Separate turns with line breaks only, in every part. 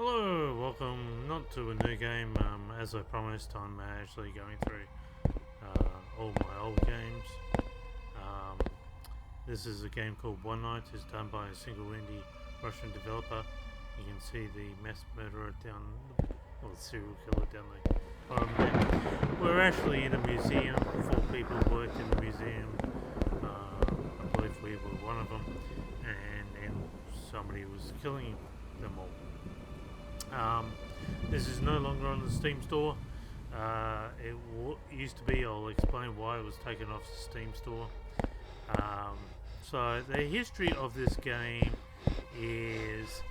Hello, welcome not to a new game. As I promised, I'm actually going through all my old games. Um, this is a game called One Night. It's done by a single indie Russian developer. You can see the mass murderer down, or the serial killer down the bottom there. We're actually in a museum. 4 people worked in the museum. I believe we were one of them, and then somebody was killing them all. This is no longer on the Steam store. It used to be. I'll explain why it was taken off the Steam store. So the history of this game is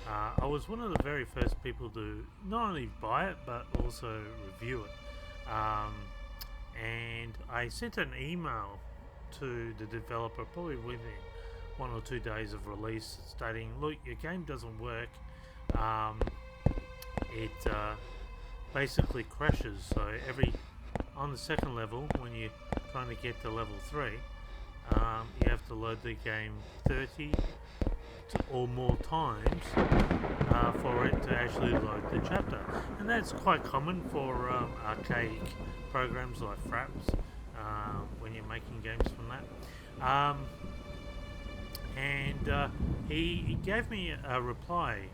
I was one of the very first people to not only buy it but also review it. And I sent an email to the developer probably within 1 or 2 days of release stating, look, your game doesn't work. It basically crashes, so on the second level, when you're trying to get to level 3, you have to load the game 30 or more times for it to actually load the chapter, and that's quite common for archaic programs like Fraps when you're making games from that. And he gave me a reply.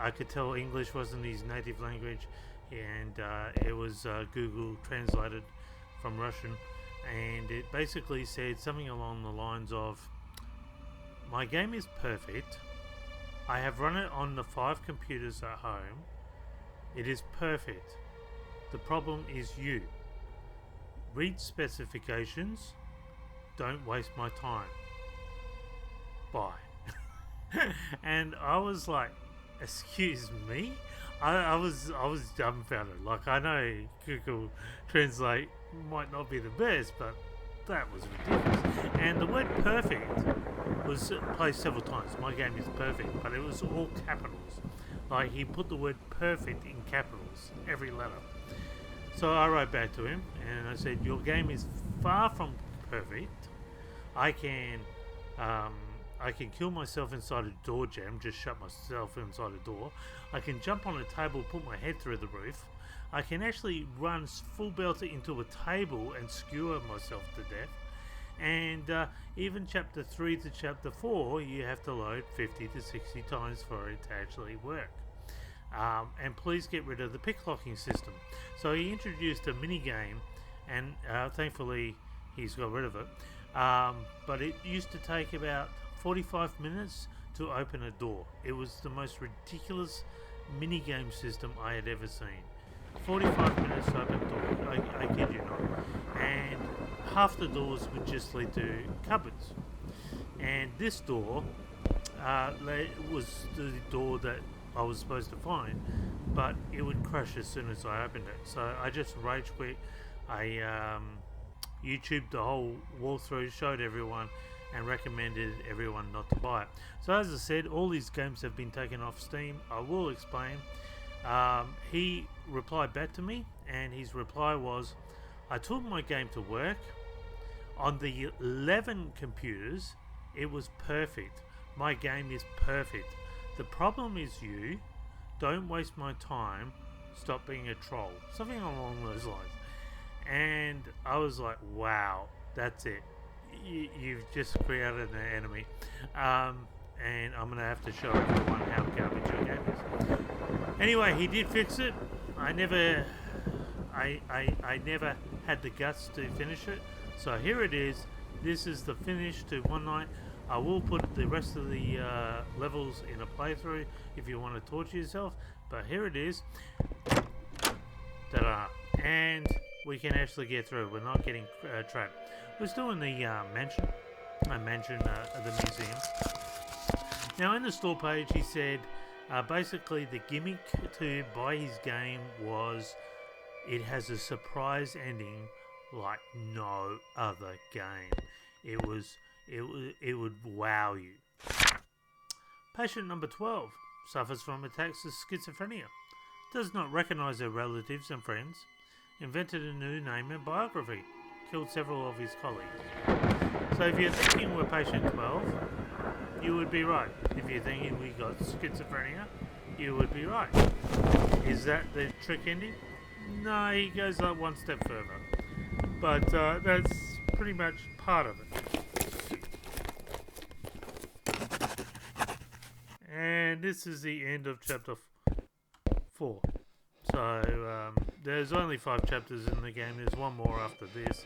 I could tell English wasn't his native language, and it was Google translated from Russian, and it basically said something along the lines of, my game is perfect. I have run it on the 5 computers at home. It is perfect. The problem is you. Read specifications. Don't waste my time. Bye. And I was like, excuse me? I was dumbfounded. Like, I know Google Translate might not be the best, but that was ridiculous. And the word perfect was placed several times. My game is perfect, but it was all capitals. Like, he put the word perfect in capitals, every letter. So I wrote back to him and I said, your game is far from perfect. I can kill myself inside a door jam, just shut myself inside a door. I can jump on a table, put my head through the roof. I can actually run full belter into a table and skewer myself to death. And even chapter 3 to chapter 4, you have to load 50 to 60 times for it to actually work. And please get rid of the picklocking system. So he introduced a mini game, and thankfully he's got rid of it. But it used to take about 45 minutes to open a door. It was the most ridiculous mini game system I had ever seen. 45 minutes to open a door, I kid you not. And half the doors would just lead to cupboards. And this door was the door that I was supposed to find, but it would crash as soon as I opened it. So I just rage quit. I YouTubed the whole walkthrough, showed everyone, and recommended everyone not to buy it. So as I said, all these games have been taken off Steam. I will explain. He replied back to me, and his reply was, I took my game to work. On the 11 computers, it was perfect. My game is perfect. The problem is you. Don't waste my time. Stop being a troll. Something along those lines. And I was like, wow, that's it. You've just created an enemy. And I'm going to have to show everyone how garbage your game is. Anyway, he did fix it. I never had the guts to finish it. So here it is. This is the finish to One Night. I will put the rest of the levels in a playthrough if you want to torture yourself. But here it is. Ta-da. And we can actually get through. We're not getting trapped. We're still in the mansion of the museum. Now, in the store page, he said basically the gimmick to buy his game was it has a surprise ending like no other game. It would wow you. Patient number 12 suffers from attacks of schizophrenia. Does not recognize their relatives and friends. Invented a new name and biography. Killed several of his colleagues. So if you're thinking we're patient 12, you would be right. If you're thinking we got schizophrenia, you would be right. Is that the trick ending? No, he goes up one step further. But that's pretty much part of it. And this is the end of chapter 4. So there's only 5 chapters in the game. There's one more after this.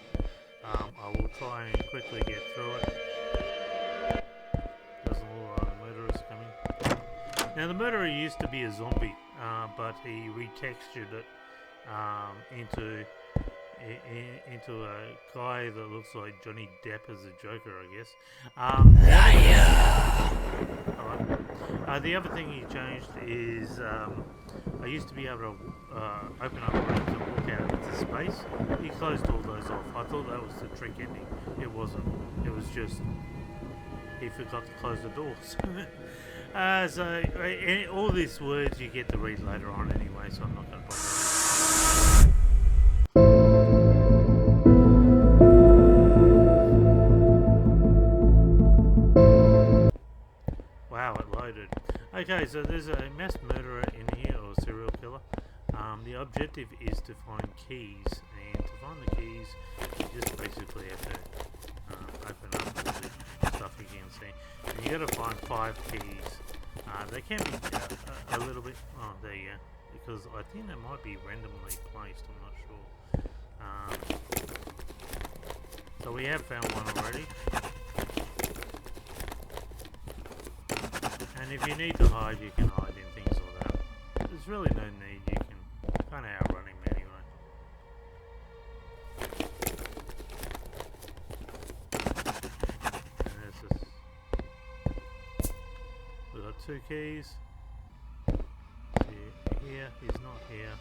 I will try and quickly get through it. Doesn't look like the murderer's coming. Now the murderer used to be a zombie, but he retextured it into a guy that looks like Johnny Depp as a Joker, I guess. The other thing he changed is I used to be able to open up rooms and walk out into space. He closed all those off. I thought that was the trick ending. It wasn't. It was just he forgot to close the doors. All these words you get to read later on anyway, so I'm not going to bother. Wow, it loaded. Okay, so there's a mass murderer in here, or serial killer. The objective is to find keys, and to find the keys, you just basically have to open up all the stuff you can see. And you got to find 5 keys. They can be a little bit. Oh, there you go. Because I think they might be randomly placed. I'm not sure. So we have found one already. And if you need to hide, you can hide in things like that. There's really no need. You can kind of outrun him anyway. And there's this. We've got 2 keys. Here, he's not here.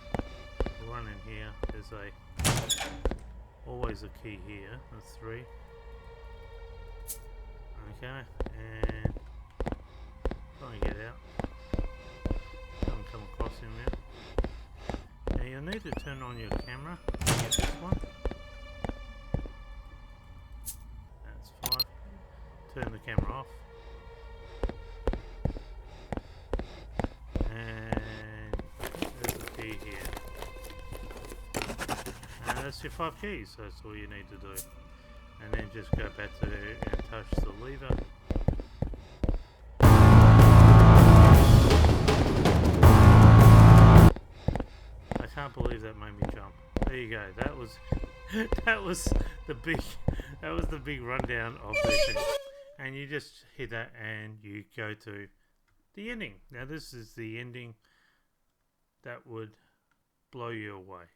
We'll run in here. There's always a key here. That's 3. Okay, and try and get out. Haven't come across him yet. Now you'll need to turn on your camera to get this one. That's 5. Turn the camera off. And there's a key here. And that's your 5 keys, so that's all you need to do. And then just go back to and touch the lever. I can't believe that made me jump. There you go. That was the big rundown of this thing. And you just hit that and you go to the ending. Now this is the ending that would blow you away.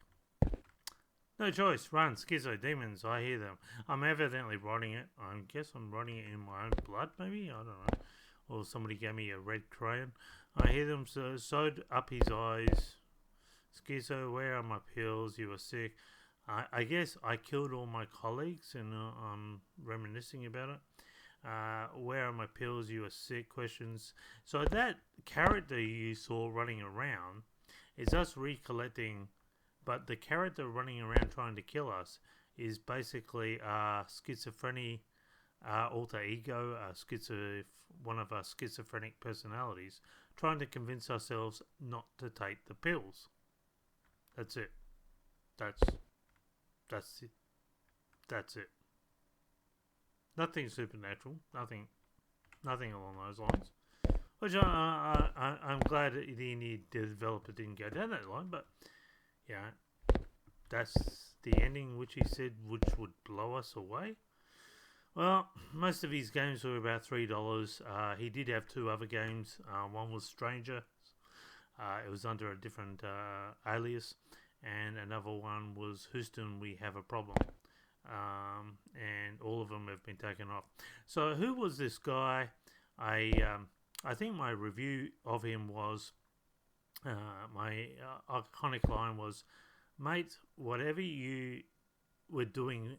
No choice, run, schizo, demons, I hear them. I'm evidently writing it. I guess I'm writing it in my own blood, maybe? I don't know. Or somebody gave me a red crayon. I hear them sewed up his eyes. Schizo, where are my pills? You are sick. I guess I killed all my colleagues and I'm reminiscing about it. Where are my pills? You are sick. Questions. So that character you saw running around is us recollecting. But the character running around trying to kill us is basically schizophrenic alter ego, one of our schizophrenic personalities, trying to convince ourselves not to take the pills. That's it. That's it. That's it. Nothing supernatural. Nothing along those lines. Which I'm glad that the indie developer didn't go down that line, but. Yeah, that's the ending which he said which would blow us away. Well, most of his games were about $3. He did have 2 other games. One was Stranger. It was under a different alias. And another one was Houston, We Have a Problem. And all of them have been taken off. So who was this guy? I think my review of him was... my iconic line was, mate, whatever you were doing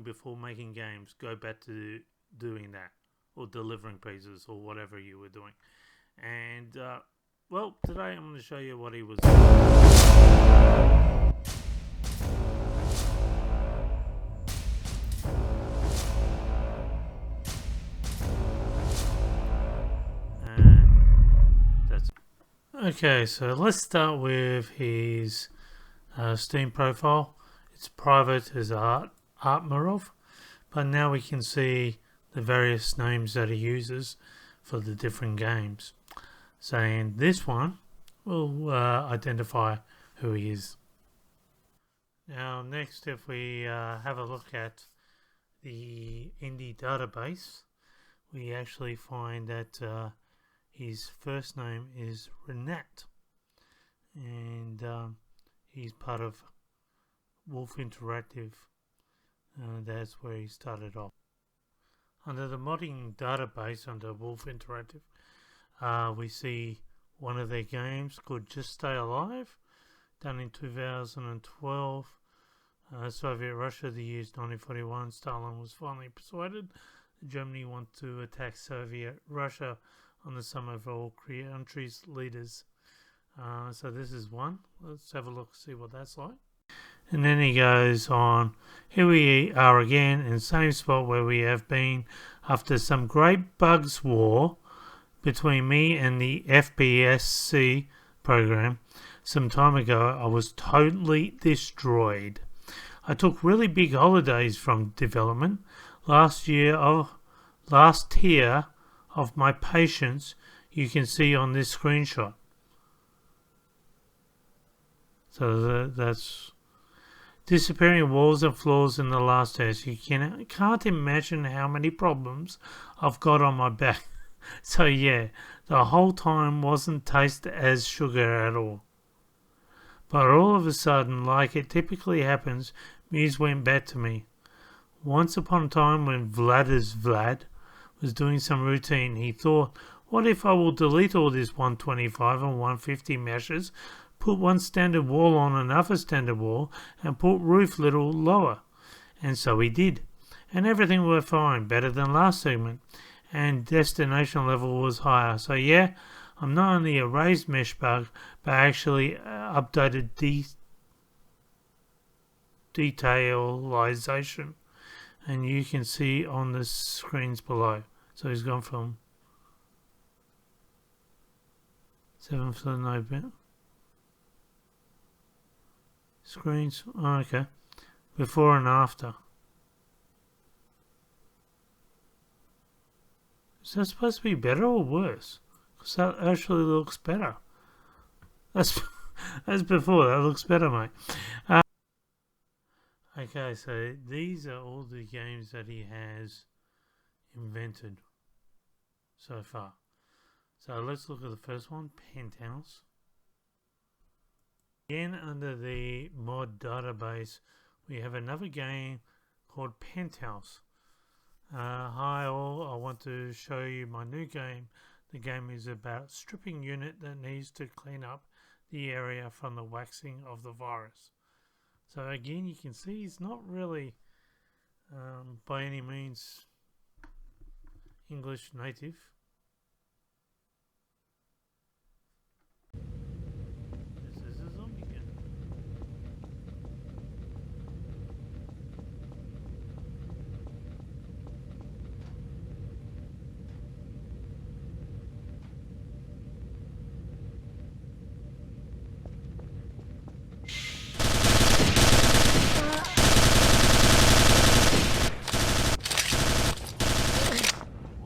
before making games, go back to doing that, or delivering pizzas, or whatever you were doing. And well, today I'm going to show you what he was doing. Okay, so let's start with his Steam profile. It's private as Artmarov, but now we can see the various names that he uses for the different games. So in this one, we'll identify who he is. Now next, if we have a look at the indie database, we actually find that his first name is Renat, and he's part of Wolf Interactive. That's where he started off. Under the modding database under Wolf Interactive, we see one of their games called Just Stay Alive, done in 2012. Soviet Russia, the year 1941, Stalin was finally persuaded that Germany wanted to attack Soviet Russia on the sum of all countries' leaders. So this is one. Let's have a look, see what that's like. And then he goes on, here we are again in the same spot where we have been after some great bugs war between me and the FBSC program. Some time ago, I was totally destroyed. I took really big holidays from development. Last tier of my patience you can see on this screenshot. So that's disappearing walls and floors in the last test. You can't imagine how many problems I've got on my back. So yeah, the whole time wasn't tasted as sugar at all. But all of a sudden, like it typically happens, Muse went back to me. Once upon a time when Vlad was doing some routine, he thought, what if I will delete all this 125 and 150 meshes, put one standard wall on another standard wall, and put roof little lower? And so he did. And everything went fine, better than last segment. And destination level was higher. So yeah, I'm not only a raised mesh bug, but actually updated detailization. And you can see on the screens below. So he's gone from 7th of November. Screens, oh, okay. Before and after. Is that supposed to be better or worse? Because that actually looks better. That's before. That looks better, mate. Okay, so these are all the games that he has invented so far. So let's look at the first one, Penthouse. Again, under the mod database, we have another game called Penthouse. Hi all, I want to show you my new game. The game is about stripping unit that needs to clean up the area from the waxing of the virus. So again, you can see he's not really by any means English native. This is a zombie game.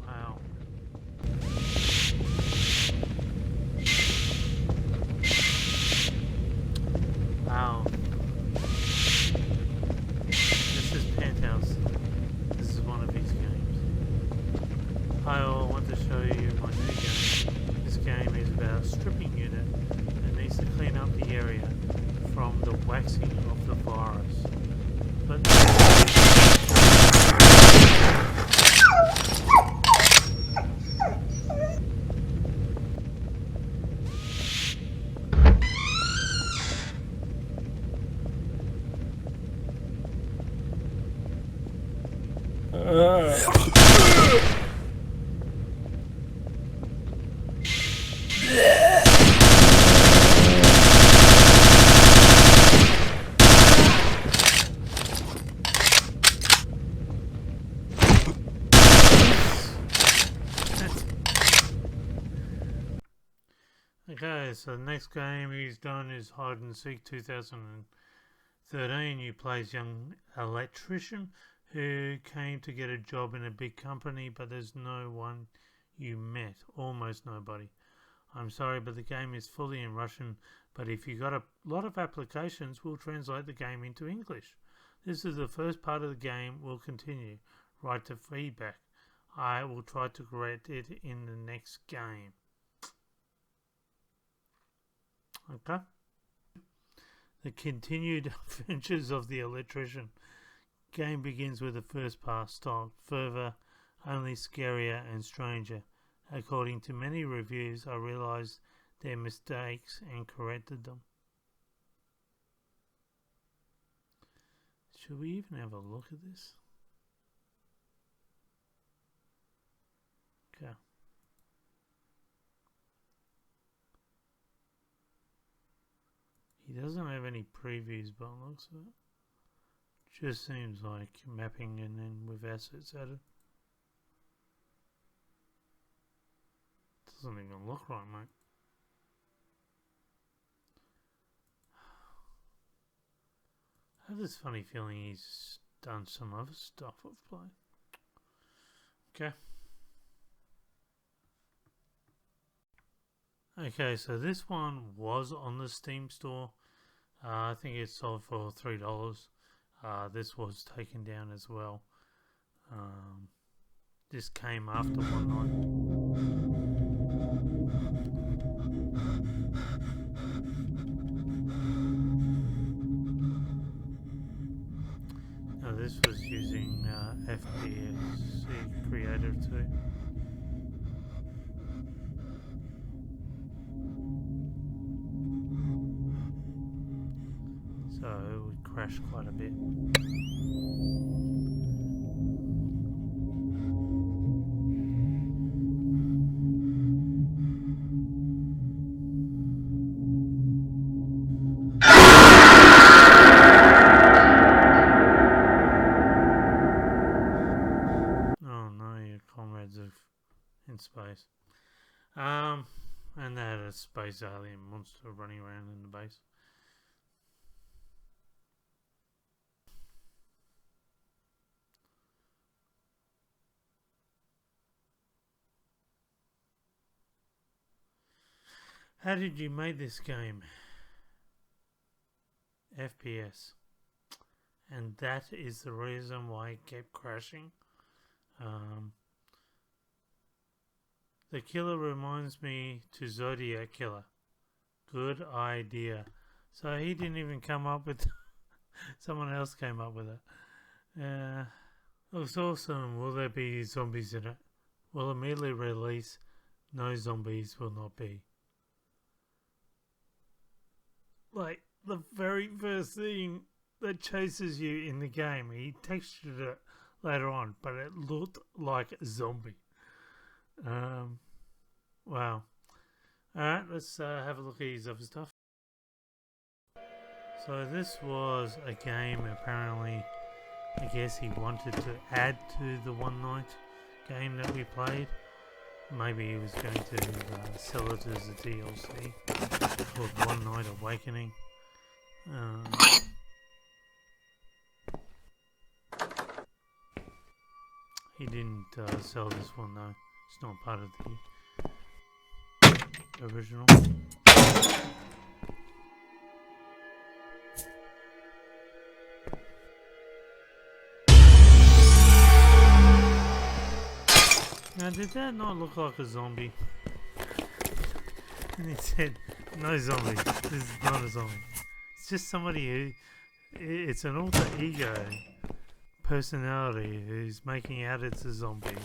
Wow. Wow. This is Penthouse. This is one of his games. Hi all, I want to show you my new game. This game is about a stripping unit that needs to clean up the area from the waxing of the virus. But Okay, so the next game he's done is Hide and Seek 2013. You play as young electrician who came to get a job in a big company, but there's no one you met, almost nobody. I'm sorry, but the game is fully in Russian, but if you got a lot of applications, we'll translate the game into English. This is the first part of the game. We'll continue. Write to feedback. I will try to correct it in the next game. Okay. The continued adventures of the electrician. Game begins with the first part style. Further, only scarier and stranger. According to many reviews, I realized their mistakes and corrected them. Should we even have a look at this? Okay. He doesn't have any previews by the looks of it. Just seems like mapping and then with assets added. Doesn't even look right, mate. I have this funny feeling he's done some other stuff I've played. Okay. Okay, so this one was on the Steam store. I think it sold for $3. This was taken down as well. This came after One Night. Now this was using FPSC Creator 2. So it would crash quite a bit. Oh no, your comrades are in space. And they had a space alien monster running around in the base. How did you make this game? FPS. And that is the reason why it kept crashing. The killer reminds me to Zodiac Killer. Good idea. So he didn't even come up with someone else came up with it. Looks awesome. Will there be zombies in it? Will immediately release. No zombies will not be. Like the very first thing that chases you in the game, he textured it later on, but it looked like a zombie. Wow. Alright, let's have a look at his other stuff. So this was a game apparently, I guess he wanted to add to the One Night game that we played. Maybe he was going to sell it as a DLC called One Night Awakening. He didn't sell this one though. It's not part of the original. Now, did that not look like a zombie? And he said, no zombies. This is not a zombie. It's just somebody who... It's an alter ego personality who's making out it's a zombie.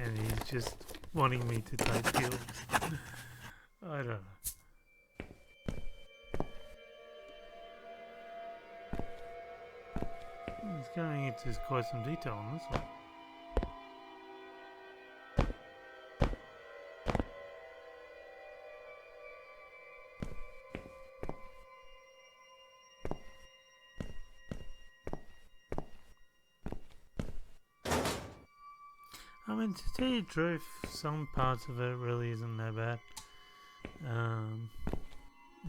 And he's just wanting me to take kills. I don't know. He's going into quite some detail on this one. I mean, to tell you the truth, some parts of it really isn't that bad. Um,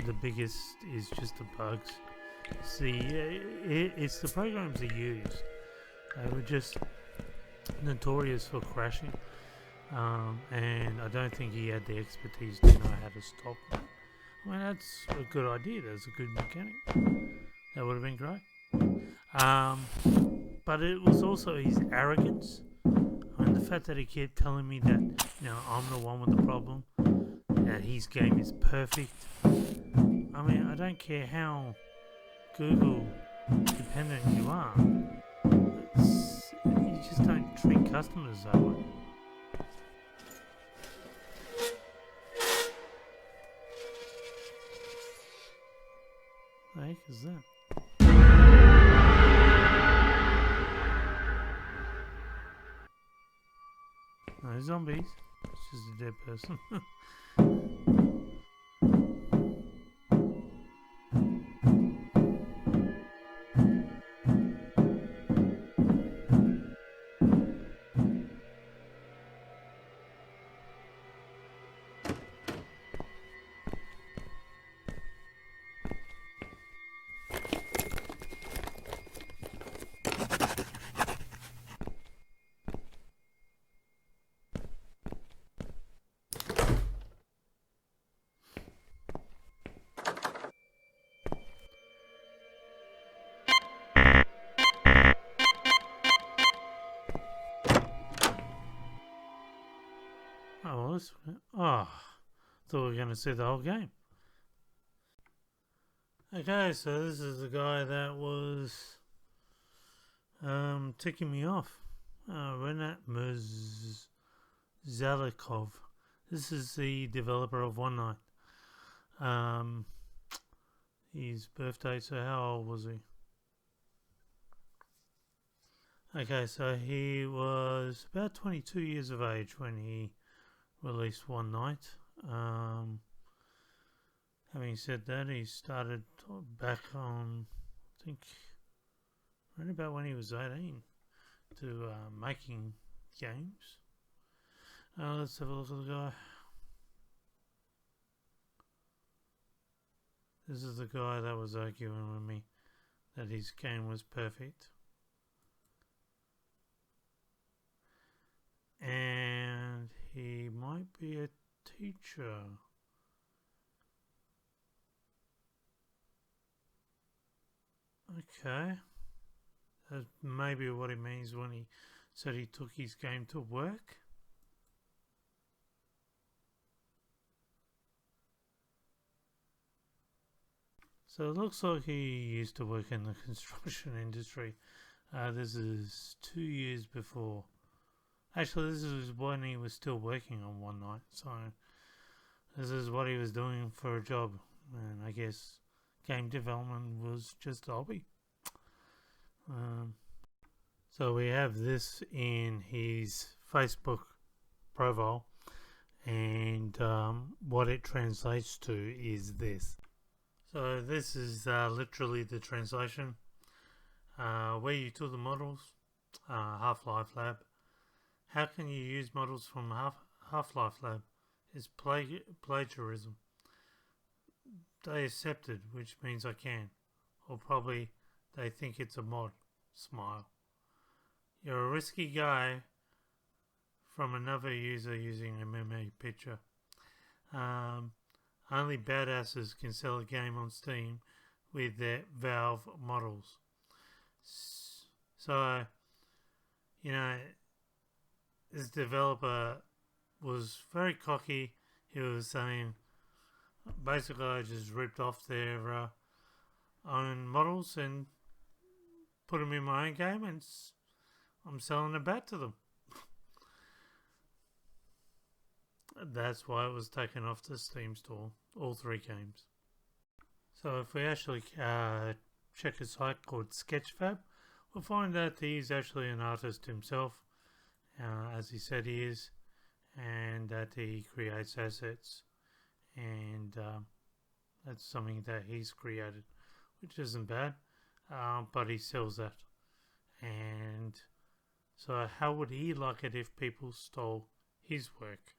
the biggest is just the bugs. See, it's the programs he used. They were just notorious for crashing, and I don't think he had the expertise to know how to stop them. I mean, that's a good idea. That's a good mechanic. That would have been great. But it was also his arrogance. I mean, the fact that he kept telling me that, I'm the one with the problem, that his game is perfect. I mean, I don't care how Google dependent you are. You just don't treat customers that way. The heck is that? No zombies. It's just a dead person. Thought we were going to see the whole game. Okay, so this is the guy that was ticking me off. Renat Murzalikov. This is the developer of One Night. His birthday, so how old was he? Okay, so he was about 22 years of age when he released One Night. Having said that, he started back on, I think, right about when he was 18 to making games. Let's have a look at the guy. This is the guy that was arguing with me that his game was perfect. And he might be a teacher. Okay. That's maybe what he means when he said he took his game to work. So it looks like he used to work in the construction industry. This is 2 years before. Actually, this is when he was still working on One Night. So this is what he was doing for a job. And I guess game development was just a hobby. So we have this in his Facebook profile. And what it translates to is this. So this is literally the translation. Where you took the models, Half-Life Lab. How can you use models from Half-Life Lab? It's plagiarism. They accepted, which means I can. Or probably they think it's a mod. Smile. You're a risky guy from another user using a meme picture. Only badasses can sell a game on Steam with their Valve models. So, this developer was very cocky. He was saying, basically, I just ripped off their own models and put them in my own game, and I'm selling it back to them. That's why it was taken off the Steam store, all 3 games. So if we actually check a site called Sketchfab, we'll find that he's actually an artist himself, as he said he is, and that he creates assets, and that's something that he's created, which isn't bad, but he sells that. And so how would he like it if people stole his work?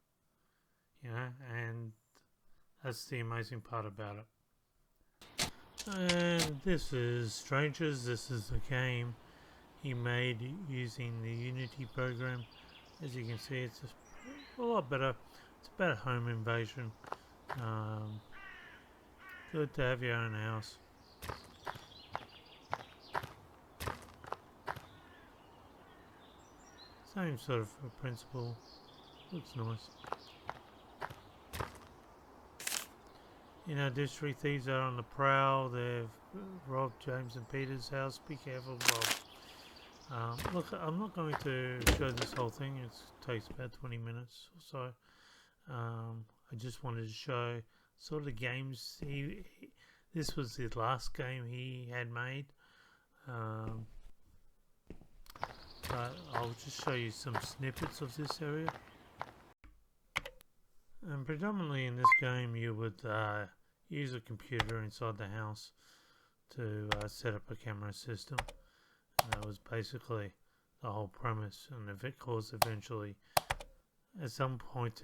And That's the amazing part about it. And this is Strangers. This is the game he made using the Unity program. As you can see, it's a lot better. It's about home invasion. Good to have your own house. Same sort of principle. Looks nice. You know, district thieves are on the prowl. They've robbed James and Peter's house. Be careful, Rob. Look, I'm not going to show this whole thing. It takes about 20 minutes or so. I just wanted to show sort of games this was the last game he had made. But I'll just show you some snippets of this area. And predominantly in this game you would use a computer inside the house to set up a camera system. And that was basically the whole premise. And of course eventually at some point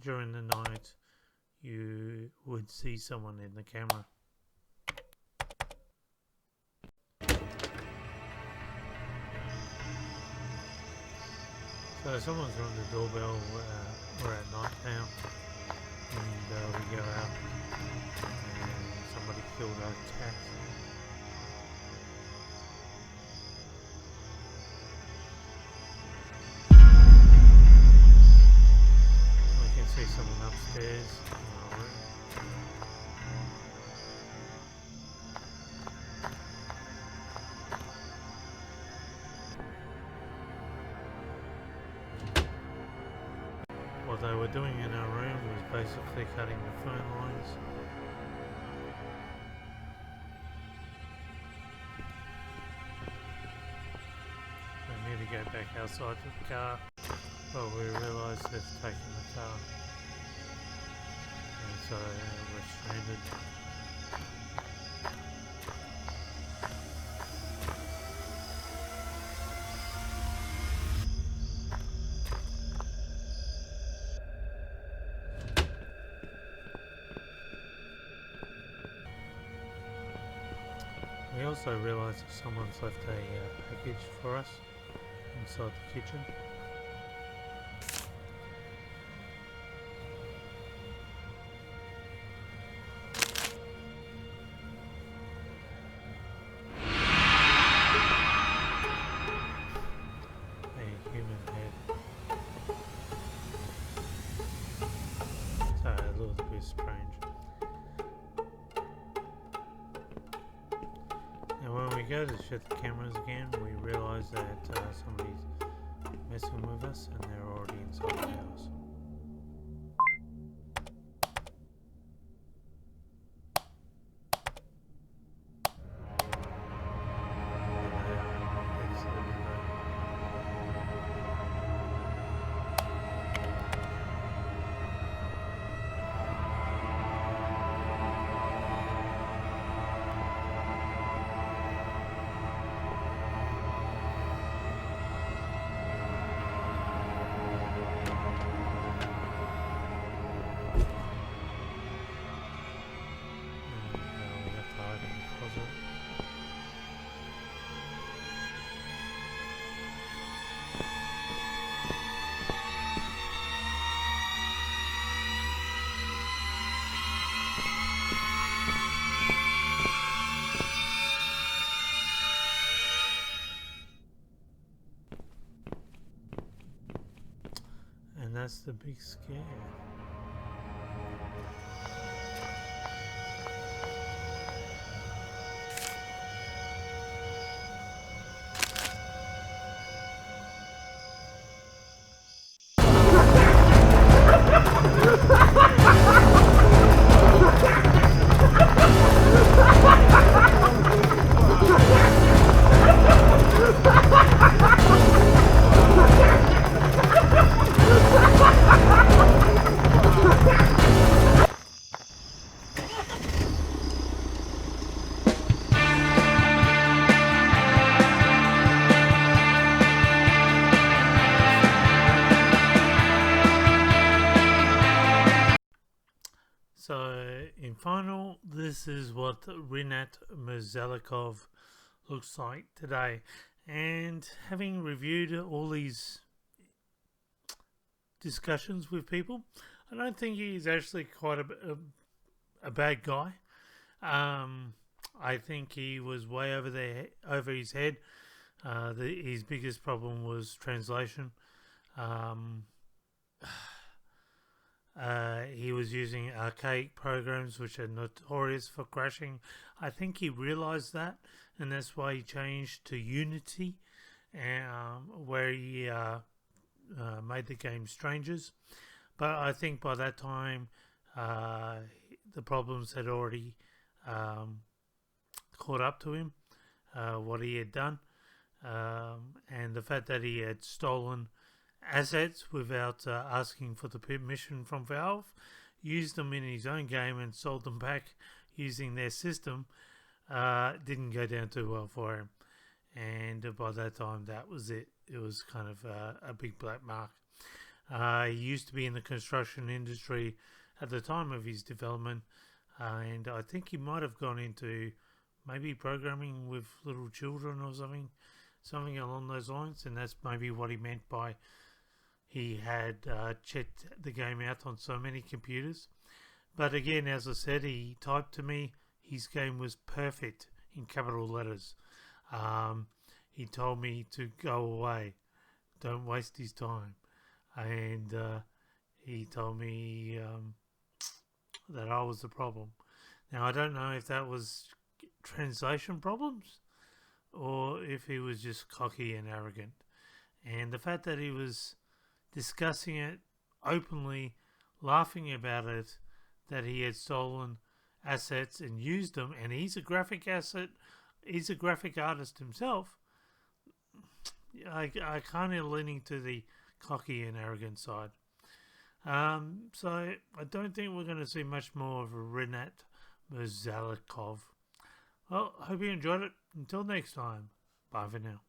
during the night you would see someone in the camera. So someone's rung the doorbell. We're at night now, and we go out, and somebody killed our cat. We can see someone upstairs in our room. What they were doing in our room was basically cutting the phone lines. We need to go back outside to the car, but we realised they've taken the car, and so we're stranded. We also realised that someone's left a package for us inside the kitchen. A human head. So a little bit strange. When we go to shut the cameras again, we realise that somebody's messing with us and they're already inside the house. And that's the big scare. So in final, this is what Rinat Mirzalikov looks like today. And having reviewed all these discussions with people, I don't think he's actually quite a bad guy. I think he was way over his head. His biggest problem was translation. He was using archaic programs which are notorious for crashing. I think he realized that, and that's why he changed to Unity, where he made the game Strangers. But I think by that time, the problems had already caught up to him, what he had done, and the fact that he had stolen assets without asking for the permission from Valve, used them in his own game and sold them back using their system, didn't go down too well for him. And by that time, that was it. It was kind of a big black mark. He used to be in the construction industry at the time of his development, and I think he might have gone into maybe programming with little children or something along those lines, and that's maybe what he meant by he had checked the game out on so many computers. But again, as I said, he typed to me his game was perfect in capital letters. He told me to go away, don't waste his time, and he told me that I was the problem. Now, I don't know if that was translation problems or if he was just cocky and arrogant. And the fact that he was discussing it openly, laughing about it, that he had stolen assets and used them, and he's a graphic artist himself, I kind of leaning to the cocky and arrogant side. So I don't think we're going to see much more of Rinat Mirzalikov. Well, I hope you enjoyed it. Until next time, bye for now.